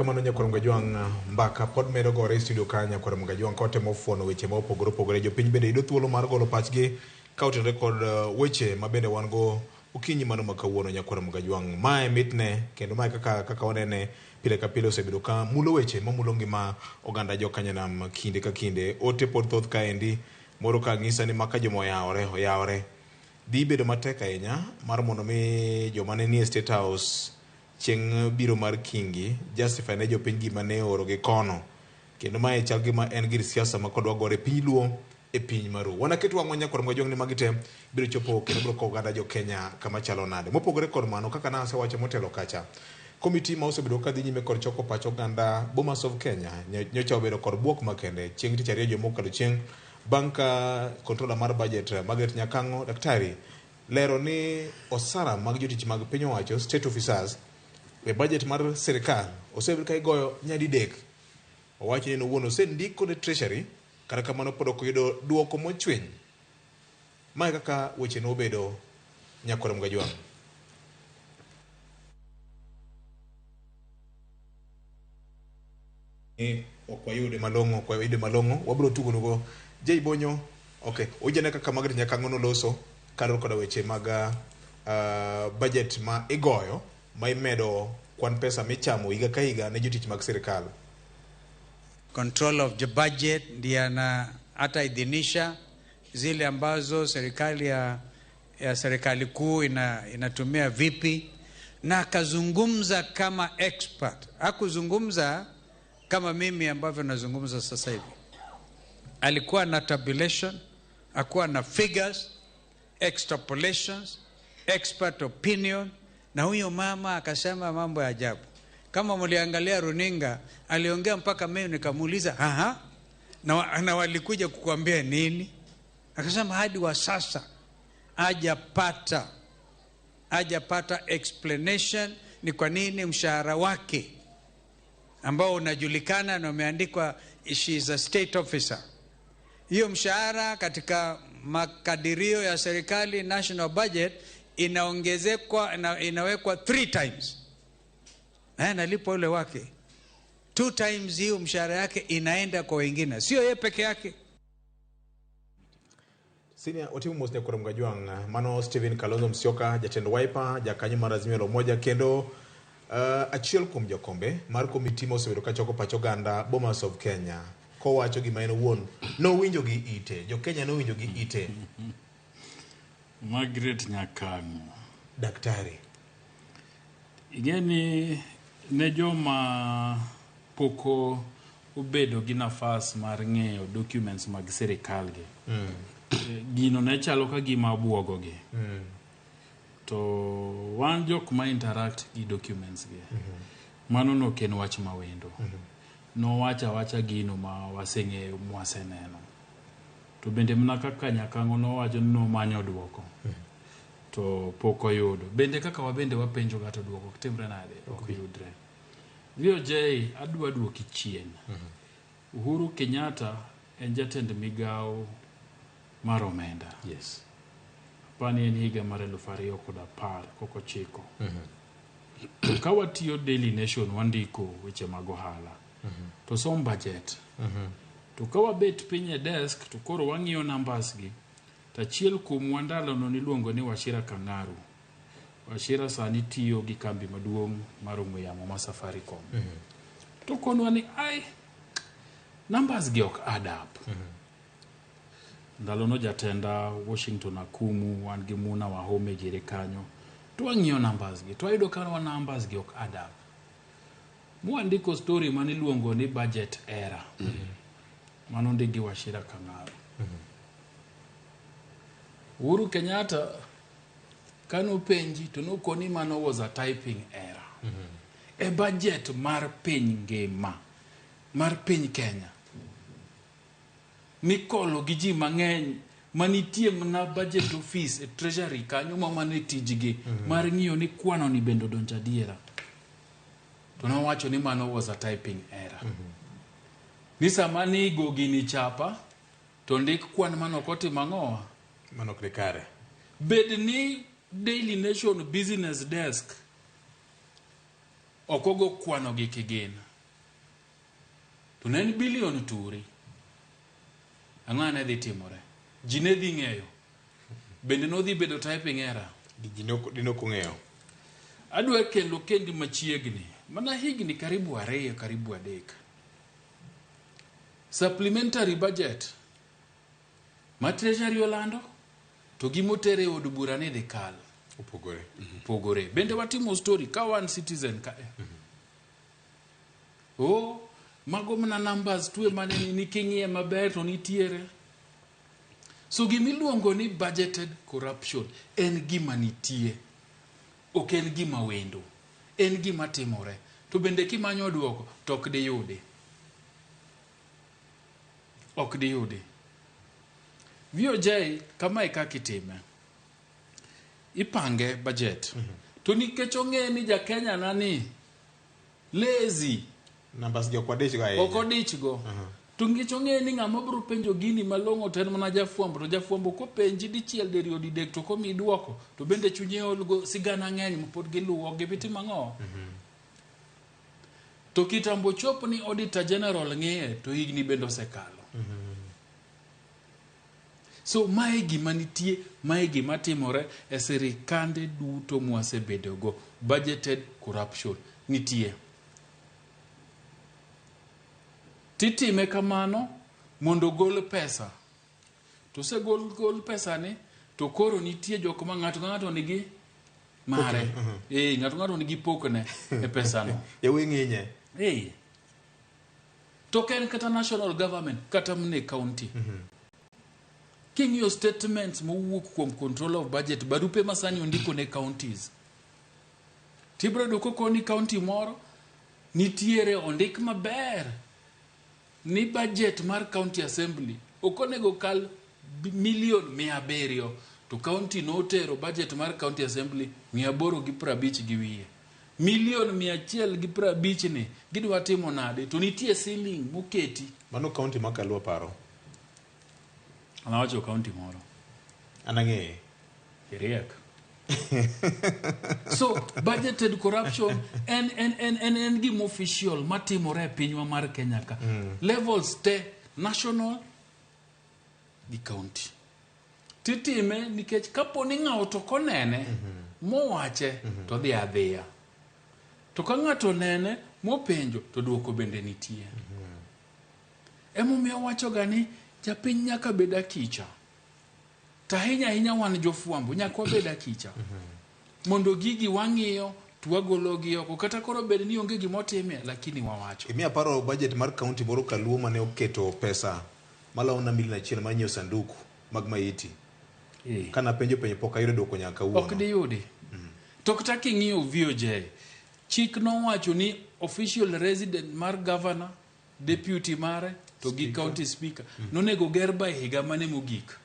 Erakamano nyakwar Mgajwang mbaka pod medo gore studio ka nyakwar Mgajwang kote mofuono weche ma opogore opogore jopiny bende yudo thuolo mar golo pachgi ka otenore kod weche ma bende wan go okinyi mano ma kawuono nyakwar Mgajwang. Mae mitne kendo mae kaka wanene pile ka pile osebedo ka mulo weche mamulo ngima oganda jokanyanam kinde ka kinde. Ote pod thoth kaendi moro ka ng'isa ni maka joma oyawore dhi bedo matek ahinya mar mondo mi joma ne nie State House chieng' biro mar kingi justify ne jopiny gima ne oro gi kono kendo mae chal gima en gir siasa ma kodwa gore piny luo e piny maru. Wana ketu wang'o nyakwar Mgajwang ni magi te biro chopo kendo biro kowo oganda jo Kenya kama chalo nade. Mopogore kod mano kaka nasewacho motelo kacha, komiti ma osebedo ka dhi nyime kod choko pach oganda Bomas of Kenya nyocha obedo kod buok makende chieng' tich ariyo mokalo chieng' bang' ka controller mar budget Margaret Nyakango daktari lero ni osara mag jotich mag piny owacho state officers e budget mar Sirkal osebedo ka igoyo nyadidek. Owacho ni owuon osendiko ne treasury kata kamano pod ok oyudo duoko mochwiny. Mae kaka weche nobedo nyakwar Mgajwang. Okwayude malong'o wabiro tugo nugo Jay Bonyo. Okay, ojane kaka Margaret Nyakango noloso karo koda weche mag budget ma igoyo ma imedo kwan pesa michamo higa ka higa ne jotich mag Sirkal. Control of the budget ndiye hata idhinisha zile ambazo serikali ya serikali kuu inatumia vipi, na akazungumza kama expert. Hakuzungumza kama mimi ambavyo nazungumza sasa hivi. Alikuwa na tabulation, alikuwa na figures, extrapolations, expert opinion, na huyo mama akasema mambo ya ajabu. Kama mliangalia runinga, aliongea mpaka mimi nikamuuliza, na walikuja kukuambia nini? Akasema hadi wa sasa hajapata explanation ni kwa nini mshahara wake ambao unajulikana na umeandikwa she is a state officer. Hiyo mshahara katika makadirio ya serikali national budget inaongezekwa inawekwa 3 times. Nalipo ule wake 2 times hiyo mshahara yake inaenda kwa wengine, sio yeye peke yake. Senior otimu mos nyakwar Mgajwang mano Stephen Kalonzo Musyoka jatend Wiper jakanyo mar Azimio la Umoja kendo achiel kuom jokombe mar komiti ma osebedo ka choko pach oganda Bomas of Kenya kowacho gima en owuon nowinjo gi ite, jo Kenya nowinjo gi ite. Margaret Nyakango daktari igeni ne joma poko ubedo gi nafas mar ng'eyo documents mag Sirkal gi gino ne chalo ka gima buogo gi to wan jok ma interact gi documents gi mano no ken wach mawendo no wacha gino ma waseng'eyo mwaseneno to bende mna kaka Nyakango no wacho no manyo duoko to poko yudo bende kaka wabende wapenjo gato duoko timre nade ok yudre. VOJ adwa duoki chien. Uhuru Kenyatta en jatend migao mar omenda. Yes. Pani en higa mar 2010 koko chiko. Ka watiyo Daily Nation wandiko weche mag ohala. To som budget. To ka wabet piny e desk to koro wang'iyo numbers gi. Tachiel kuom wandalo no niluongo ni Wachira Kangaru. Wachira sani tiyo gi kambi maduong' mar ong'we yamo ma Safaricom. To konwa ni numbers gi ok add up. Ndalo no jatenda Washington Akumu wan gi Muna Wahome gire kanyo. To wang'iyo numbers gi. To ayudo ka numbers gi ok add up. Muandiko story maniluongo ni budget error. Mano ndigi Wachira Kangaru. Uhuru Kenyatta kano penji to nokoni mano was a typing error. E budget mar piny ngima mar piny Kenya mikolo gi ji mang'eny manitie na budget office e treasury kanyo mane tijgi mar ng'iyo ni kwano ni bendo donja diera. To nowacho ni mano was a typing error. Ni sama ni gogi ni chapa to ndik kwan manokoti mang'oa manok kare. Bed ni Daily Nation business desk okogo kwano gi kigena. to ne en bilion turi. Ang'o ne dhi timore? Ji ne dhi ng'eyo. Bende nodhi bedo typing error. Dino kung'eyo. Adwa kelo kendi machiegni. Mana higni karibu 2 karibu 3. Supplementary budget. Ma treasury olando. To gimotere od bura ne dhi kal. Opogore. Bende watimo story ka one citizen ka. Mago mana numbers tuwe mane ni king'ie maber to nitiere. So gimiluongo ni budgeted corruption en gima nitie. Ok en gima wendo. En gima timore. To bende kimanyo duoko to ok di yudi. VOJ kama ikakitime. Ipange budget. To nikech ong'e ni Kenya nani lazy. Numbers go kwadich go ahinya. Okodich go. To nikech ong'e ni ng'ama biro penjo gini malong'o to en mana jafwambo. To jafwambo kopenji dichiel diriyo didek to komi duoko. To bende chunye olgo sigana ng'eny mapod giluwo gibitimo ang'o. To kitambo chopo ni Auditor General ng'eye to higni bende osekalo. So mae gima nitie, mae gima timore e sirikande duto mwasebedogo. Budgeted corruption nitie. Titime kamano mondo gol pesa. To se gol pesa ni to koro nitie jok ma ng'ato nigi mare. Ng'ato nigi pokne e pesa no. Ng'inye. To ken kata national government kata mne county. King'io statements mowuok kuom control of budget barupe masani ondiko ne counties. Tibro doko koni county moro nitiere ondik maber ni budget mar county assembly okonego kal milion 700 to county notero budget mar county assembly 850 gi wiye. Milion 150 ni gidwa timo nade to nitie ceiling moketi. Mano county makaluo paro. Anawacho county moro. Anang'e. Kiriek. So budgeted corruption en gima official matimore e pinywa mar Kenya ka. Levels te national di county. Titime nikech kapo ni ng'ato to konene mowache to dhi adhiya. To ka ng'ato nene mopenjo to duoko bende nitie. Emomiyo wacho gani japiny nyaka beda kicha. Tahinya wan jofwambo nyaka wabeda kicha. Mondo gigi wang'iyo twagologi oko kata koro bed ni onge gimotime lakini wawacho. Imiya paro budget mar county moro kaluo mane oketo pesa malaona milion 1 mar nyiewo sanduku mag maiti. Kana penjo pok ayudo duoko nyaka uono. Ok diyudi. To kata king'iyo VOJ chik nowacho ni official resident mar governor, deputy mare to gi county speaker nonego ger by higa mane mogik.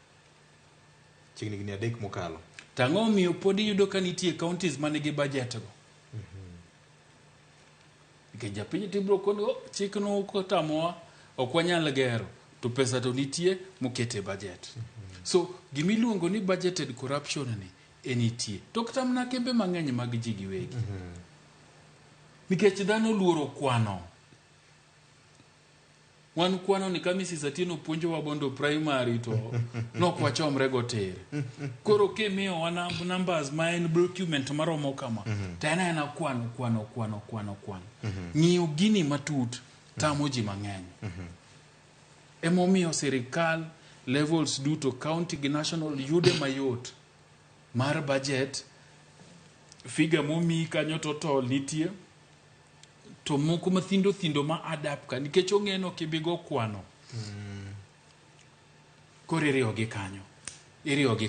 Chiegni gini 3 mokalo. Tang'o miyo pod yudo ka nitie counties mane gi budget go. Ke japiny tibro kono chik no kotamoa ok wanyal gero to pesa to nitie mokete budget. So gimiluongo ni budgeted corruption ni enitie. To kata mna kembe mang'eny mag ji giwegi. Nikech dhano luoro kwano. Wan kwano ni kama Sisatino puonjo wa bondo primary to nok wachomre go tere. Koro kemiyo wana numbers ma en document maromo kama. Tena ena kwano. Ng'iyo gini matut tamo ji mang'eny. Emomiyo sirikal levels duto county gi national yude mayot mar budget figa momi kanyo total nitie. To moko mathindo ma adapt ka nikech ong'eno kibigo kwano. Koro iriyo gi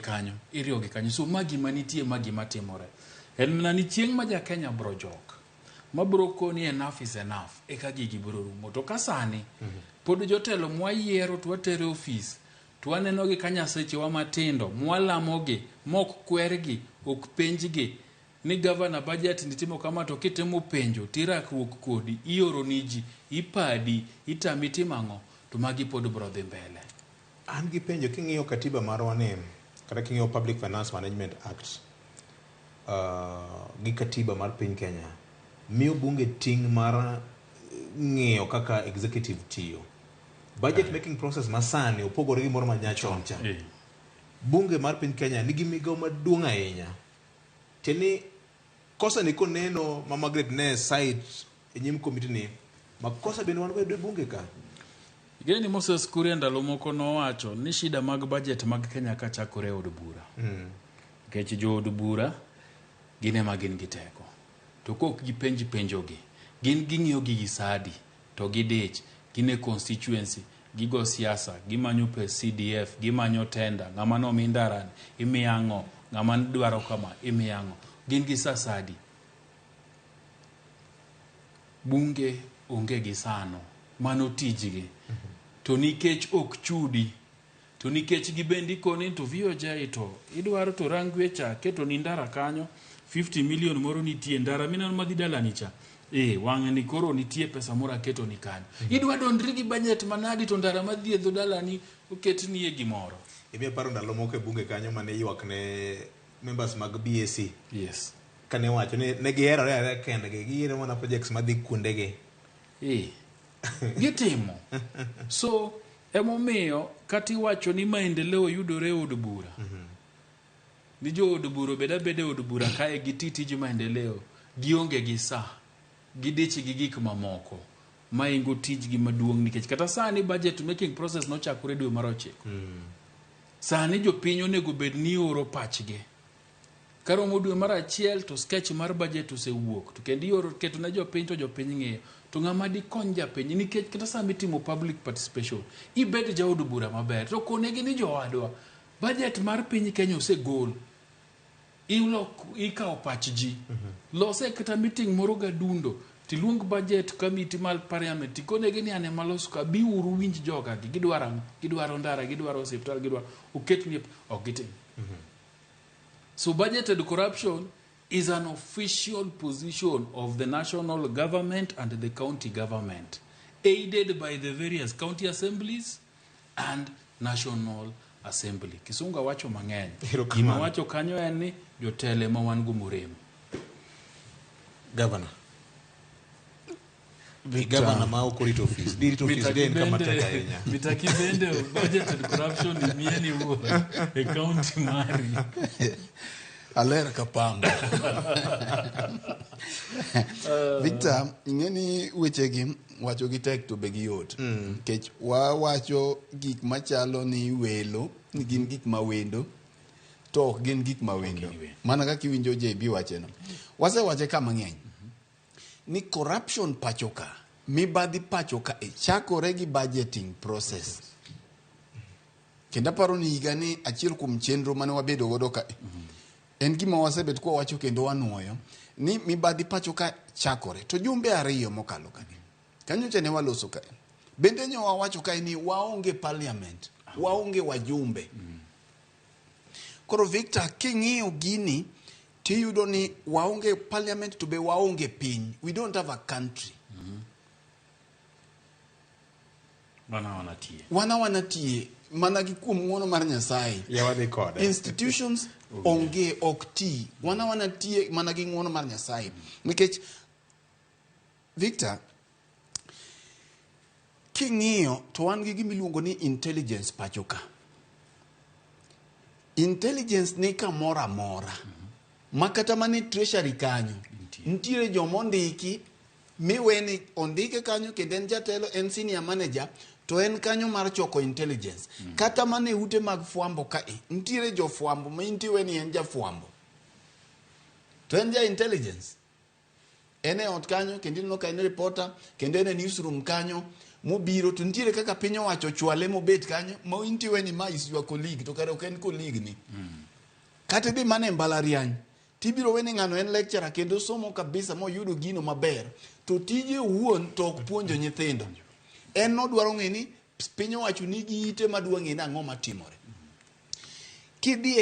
kanyo. So magi manitie magi matimore. En mana ni chieng' ma ja Kenya bro jok. Ma bro koni enough is enough. Eka gigi bro rumo. To kasani pod jotelo mwayiero to watere office. To waneno gi kanya seche wa matindo. Mwalamogi mok kwergi ok penjgi. Ni governor budget nitimo kama to kitemo penjo tirakruok kodi ioro niji ipadi itamiti mang'o to magi pod bro dhi mbele. An gi penjo king'iyo katiba marwa ne kata king'iyo Public Finance Management Act gi katiba mar piny Kenya miyo bunge ting' mar ng'iyo kaka executive tiyo. Budget making process masani opogore gi moro manyachon cha. Bunge mar piny Kenya nigi migawo maduong' ahinya. Teni kosa ni koneno ma Margaret ne site e nyim komiti ni makosa bende wan go e bunge ka. Geni Moses Kuria ndalo moko nowacho ni shida mag budget mag Kenya ka chakore od bura. Nikech jo od bura gin ema gin gi teko. To kok gipenji penjogi, gin ging'iyo gi sadi, to gidich, gin e constituency, gigo siasa, gimanyo pes CDF, gimanyo tenda, ng'ama no mindaran, imiyango, ng'ama dwaro kama, imiyango. Gin gi sasadi. Bunge onge gi sano, mano tijgi. To nikech ok chudi, to nikech gibendi koni to VOJ to idwaro to rangwecha keto ni ndara kanyo 50 million moro nitie ndara minano madhi dalani cha. Wang'e ni koro nitie pesa moro keto ni kanyo. Idwa dondri gi budget manadi to ndara madhi e dalani oket ni e gimoro. Imiya paro ndalo moko e bunge kanyo mane ywak ne members mag BAC. Yes. Kane wacho ne giherore are kendgi, giyiero mana projects madhi kuondegi. Gitimo. So emomiyo kati wacho ni maendeleo yudore od bura. Ni jo od bura bede od bura kae gitiji maendeleo gionge gi sa gidichi gi gik mamoko maingo tijgi maduong' nikech kata sani budget making process no chakore dwe mar 9. Sani jo piny onego bed ni oro pachgi karomo dwe mar 1 to sketch mar budget osewuok to kendo oro keto na jo piny to jo piny ng'eyo to ng'ama di kony ja piny nikech kata sami timo public participation ibed ja od bura maber to konegi ni jo wadwa budget mar piny Kenya osegol ikawo pachji lose kata meeting moro gadundo tiluong budget committee mal parliament tikonegi ni ane malos ka biuru winj joga gidwaro ndara gidwaro hospital gidwaro oketni ogitim. So budgeted corruption is an official position of the national government and the county government, aided by the various county assemblies and national assembly. Kisunga wacho mang'eny. Gima wacho kanyo en ni jotele ma wan go murem. Governor. Governor ma okorito office. Dirito office den kama teka yenya. Bitaki bende budgeted corruption ni mieni wo e county mari. Alera kapanga. Victor, ingeni wechegi wacho gi tek to be gi yot. Kech wacho gik machalo ni welo, ni gin gik mawendo, to ok gin gik mawendo. Mana kaka iwinjo JB wacheno. Wache kama ng'eny. Ni corruption pachoka, mibadhi pachoka chakore gi budgeting process. Kenda paro ni higani achiel kuom chenro mane wabedo godo ka. En gima wasebet kwa wacho kendo wanuoyo ni mibadhi pachoka chakore to jumbe ariyo mokalo kani. Kanyo chene waloso ka. Bende nyo wawacho ka ni waonge parliament, waonge wajumbe. Koro Victor king'iyo gini tiyudo ni waonge parliament to be waonge piny. We don't have a country. Wanatie mana gi kuom ng'wono mar Nyasaye. Institutions onge okti. Wanatie mana gi ng'wono mar Nyasaye. Nikech Victor king'iyo to wan gi gimiluongo ni intelligence pachoka. Intelligence ni kamoro amora. Makata mane treasury kanyo ntiere jomondiki miweni ondike kanyo kendo en jatelo en senior manager to en kanyo mar choko intelligence. Kata mane ute mag fwambo ka ntiere jo fwambo ma intiwe ni en ja fwambo to en ja intelligence. Ene ot kanyo kendo no ka en reporter kendo en newsroom kanyo mobiro to ntiere kaka piny owacho chwale mobet kanyo ma intiwe ni ma is your colleague to kare ok en colleague ni. Kata di mane mbalariany tibiro weni ng'ano en lecturer kendo somo kabisa moyudo gino maber to tije wuon to ok puonjo nyithindo. En nodwaro ng'e ni piny owacho nigi ite maduong' ng'e ang'o matimore. Kidhi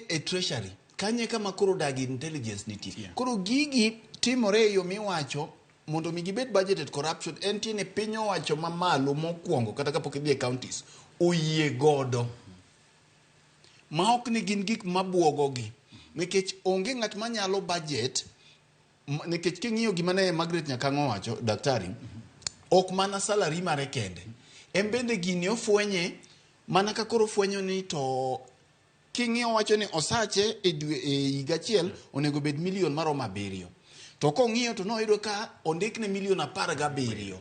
e treasury kanye kama koro dagi intelligence nitie. Koro gigi timore yo miwacho mondo mi gibet budgeted corruption en tiene piny owacho mamalo mokwongo kata kapok idhi e counties oyie godo. Ma ok ni gin gik mabuogogi nikech onge ng'at manyalo budget nikech king'iyo gima ne Margaret Nyakango wacho daktari, ok mana salary mare kende, en bende gini ofwenye mana ka koro fwenyo ni to king'iyo wacho ni osache e higa achiel onego bed milion maromo 7, to kong'iyo to noyudo ka ondikne milion 17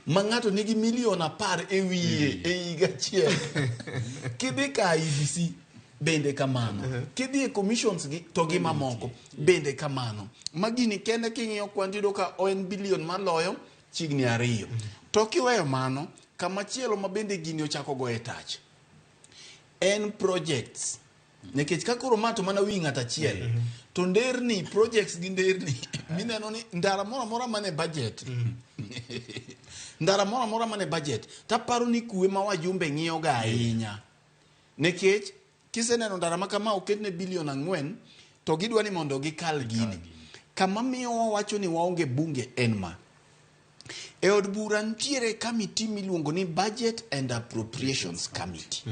ma ng'ato nigi milion 10 e wiye e higa achiel. Kidhi ka IBC bende kamano, kidhi e commissions gi to gi mamoko bende kamano. Ma gini kende king'iyo kwantido ka en bilion maloyo chigni 2. To kiweyo mano, kamachielo ma bende gini ochako go e tach en projects. Nikech ka koro mato mana wi ng'at achiel, to nderni projects gi nderni mineno ni ndara moro moro mane budget ndara moro moro mane budget taparo ni kuwe ma wajumbe ng'iyo ga ahinya. Nikech kiseneno ndara ma kama oketne bilion 4 to gidwa ni mondo gikal gini. Kama miyo wawacho ni waonge bunge en ma e od bura ntiere committee miluongo ni Budget and Appropriations Committee.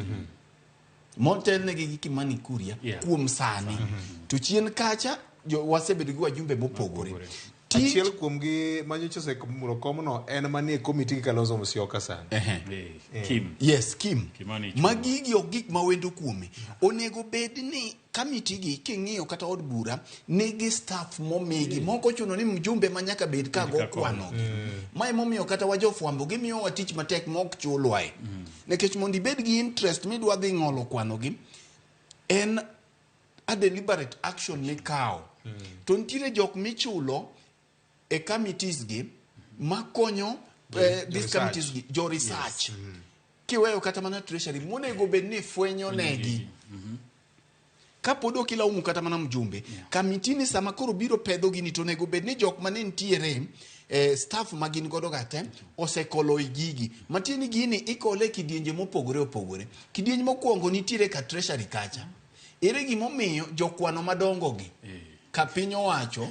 Montel ne gi Kimani Kuria kuom sani. To chien kacha wasebedo gi wajumbe mopogore. Achiel kuom gi manyocha sekumulo komono en manie komiti Kalonzo Musyoka sana. Kim. Yes, Kim. Kimani Magigi ok gik mawendo kuome. Onego bed ni committee gi king'iyo kata od bura nigi staff momigi moko chuno ni mjumbe manyaka bed ka go kwano. Mae momiyo kata wajofwambo gimiyo watich matek mok chulwae. Nikech mondo ibed gi interest midwa dhi ng'olo kwano gi en a deliberate action mikao. To ntiere jok michulo e committees gi makonyo these committees gi jo research. Kiweyo kata mana treasury monego bed ni fwenyo negi. Kapodo kila umu kata mana mjumbe kamitini sama koro biro pedho gini to nego bed ni jok mane ntiere staff magin godo gate osekolo igigi matini gini ikole kidienje mopogore opogore. Kidienje mokwongo nitiere ka treasury kacha. Ere gimomiyo jokwano madongo gi ka piny owacho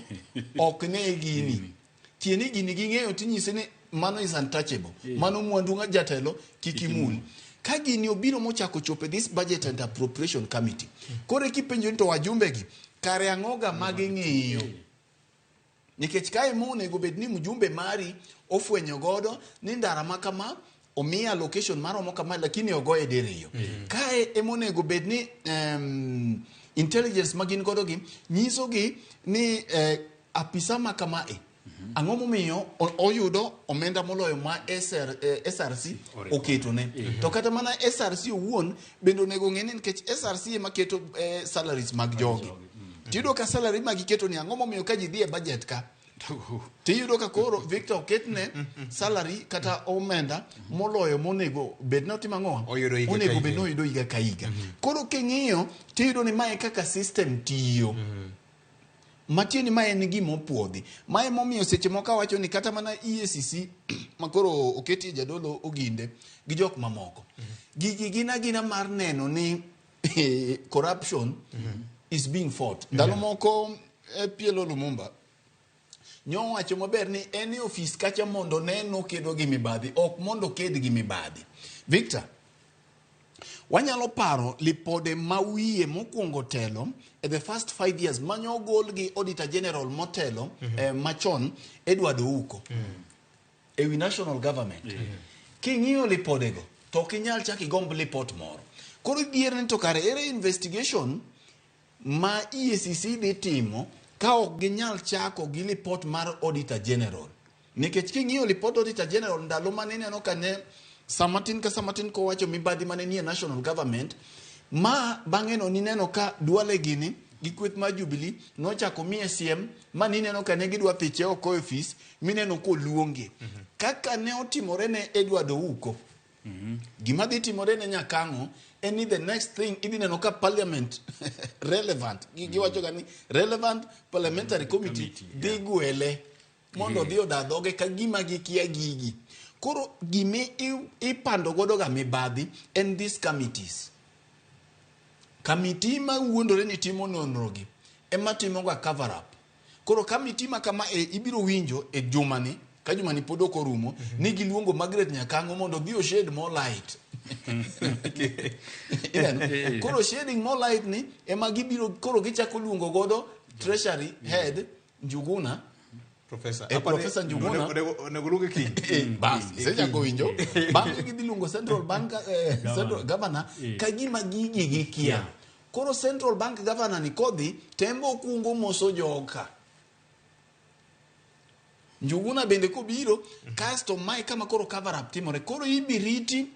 ok ne gini tieni gini ging'eyo tinyise ni mano is untouchable, mano mwandu nga jatelo kikimul. Ka gini obiro mochako chope this Budget and Appropriation Committee, kore kipenjo ni to wajumbe gi kare ang'oga maging'iyo. Nikech kae monego bed ni mjumbe mari ofwenyo godo ni ndara makama omiya location maromo kama lakini ogoye diriyo. Kae emonego bed ni intelligence magin godo gi nyiso gi ni apisa makama ang'o momiyo oyudo omenda moloyo ma SRC oketone. To kata mana SRC owuon bende onego ng'e ni nikech SRC ema keto salaries mag jogi. Tiyudo ka salary magiketo ni ang'o momiyo ka ji dhi e budget ka tiyudo ka koro Victor oketne salary kata omenda moloyo monego bed na otimo ang'o onego bed no yudo higa ka higa. Koro king'iyo tiyudo ni mae kaka system tiyo. Matieni mae ni gimo puodhi. Mae momiyo seche moko wacho ni kata mana EACC makoro oketi jadolo Oginde gi jok mamoko. Gigi gina mar neno ni corruption is being fought. Ndalo moko Pielo Lumumba nyo wacho maber ni eni office kacha mondo neno kedo gi mibadhi ok mondo ked gi mibadhi. Victor, wanyalo paro lipode mawiye mokwongo telo the first 5 years manyo gol gi Auditor General motelo machon Edward Ouko ewi national government. King'iyo lipodego to kinyal chaki gomb lipot moro. Koro dier ni to kare ere investigation ma EACC dhi timo ka ok ginyal chako gi lipot mar Auditor General. Nikech king'iyo lipot Auditor General ndalo mane neno ka ne Samatin ko wacho mibadhi mane nie national government ma bang'e no nineno ka Duale gini gi kweth ma Jubilee nochako mie siem ma nineno ka ne gidwa thiche oko office mineno ko luonge. Kaka ne otimore ne Edward Ouko. Gima dhi timore ne Nyakango any the next thing idhi neno ka parliament relevant giwacho gani relevant parliamentary committee dhi gwele mondo dhi odadhoge ka gima gikia gigi. Koro gime ipando godo ga mibadhi and these committees. Committee ma wuondore ni timo nonrogi ema timo ga cover up. Koro committee ma kama ibiro winjo e jumani ka jumani pod ok orumo ni giluongo Margaret Nyakango mondo dhi o shed more light. Koro shedding more light ni ema gibiro koro gichako luongo godo treasury head Njuguna Professor. Professor Njuguna Neguluge ki. bas seja ko winjo bang gi dilungo central bank central governor kagima gigi gikia koro central bank governor ni kodhi tembo kungo moso joka Njuguna bende kobiro kasto mai kama koro cover up timore koro ibiriti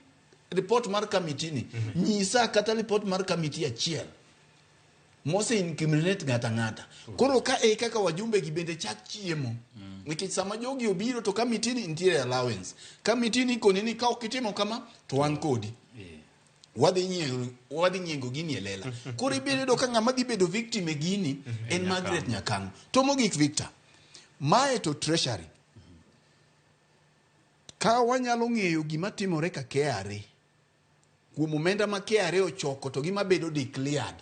report mar committee ni nyisa kata report mar committee achiel mose incriminate ngata koro ka kaka wajumbe gi bende chak chiemo nikech sama jogi obiro to committee ni nitiere allowance committee ni konini ka okitimo kama to wan kodi wadhi nyiengo gini e lela koro ibedo ka ng'ama dhi bedo victim e gini en Margaret Nyakango to mogik Victor mae to treasury ka wanyalo ng'eyo gima timore ka KRA kuom omenda ma KRA ochoko to gima bedo declared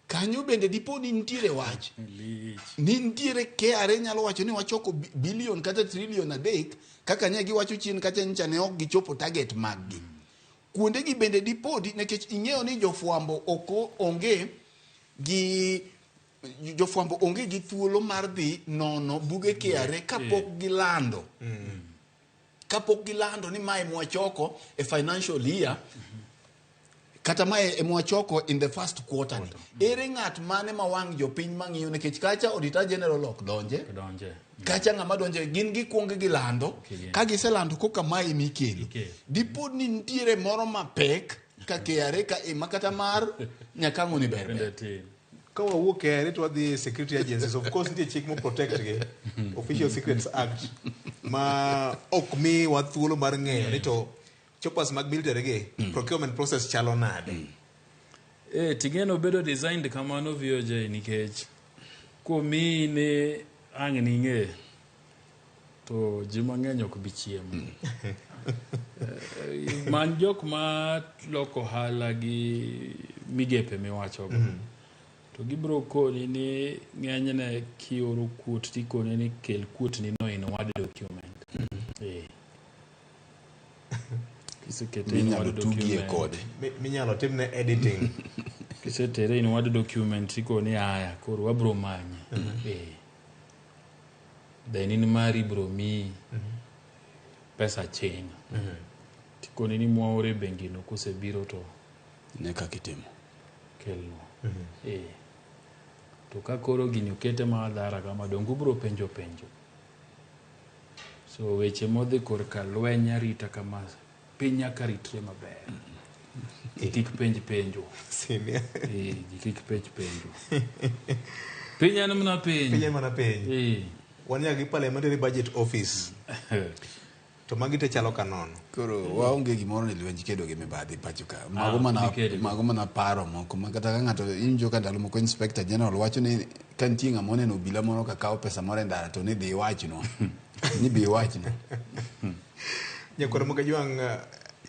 kanyo bende dipo ni nitiere wach ni nitiere KRA nyalo wacho ni wachoko billion kata trillion adek kaka ne giwacho chien kata ncha ne ok gichopo target maggi kuonde gi bende dipo nikech ing'eyo ni jofwambo onge gi thuolo mar dhi nono buge KRA kapok gilando ni mae mwachoko e financial year kata mae mwachoko in the first quarter ere ng'at mane ma wang jopiny mang'iyo nikech kacha auditor general ok donje kacha ng'ama donje gin gikuonge gilando ka giselando koka mae mikelo dipod ni nitiere moro mapek ka KRA ka makata mar Nyakango ni ber ka wawuok KRA to wadhi security agencies of course nitie chik mo protect ge Official Secrets Act ma ok mi wa thuolo mar ng'eyo ni to choppers mag military ge procurement process chalo nade tigeno bedo designed kamano VOJ nikech komi ne ang' ni ng'e to ji mang'eny ok bi chiemo man jok ma loko hala gi migepe miwacho to gibro koni ni ng'enyne kioro kuot tikoni ni kel kuot ni no in word document kisekete in word document minyalo timne editing kisetere in word document tikoni aya koro wabro manye then in mari bro mi pesa chain tikoni ni mwaore bengi no kusebiro to ne kakitimo kelno to ka koro gini okete madhara kama dongu bro penjo so weche modhi korka lweny arita kama pinya karitre maber kik penjo senior kik penjo pinya mana penj wanya gi parliamentary budget office to magite chalo kanon koro waonge gimoro ni lwenj kedo gi mibadhi pacho ka mago mana paro moko makata ka ng'ato injo ka ndalo moko inspector general wacho ni kantie ng'ama oneno obila moro ka kawo pesa moro e ndara to ni dhi wachno nyakoro Mogajwang'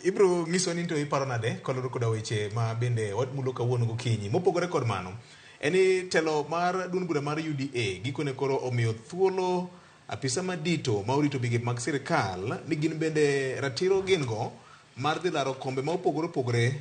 ibro ng'iso ni to iparo nade koloro koda weche ma bende wamulo kawuono gokinyi mopogore kod mano eni telo mar duond bura mar UDA gikone koro omiyo thuolo apisa madito ma orito bige mag sirkal ni gin bende ratiro gin go mar dhi laro kombe ma opogore